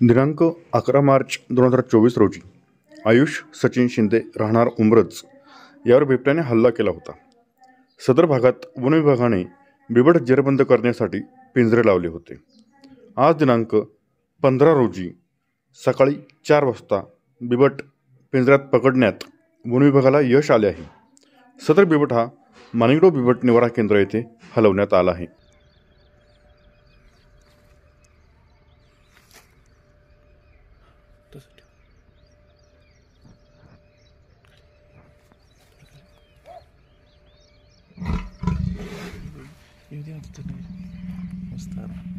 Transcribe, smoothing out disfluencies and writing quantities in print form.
दिनांक 11 मार्च 2024 रोजी आयुष सचिन शिंदे राहणार उंब्रज यावर बिबट्याने हल्ला केला होता। सदर भागात वन विभागाने बिबट जेरबंद करण्यासाठी पिंजरे लावले होते। आज दिनांक 15 रोजी सकाळी 4 वाजता बिबट पिंजऱ्यात पकडण्यात वन विभागाला यश आले आहे। सदर बिबट हा माणिकडो बिबट निवारा केंद्र येथे हलवण्यात आला आहे। Ini dia kita nih, Ustaz.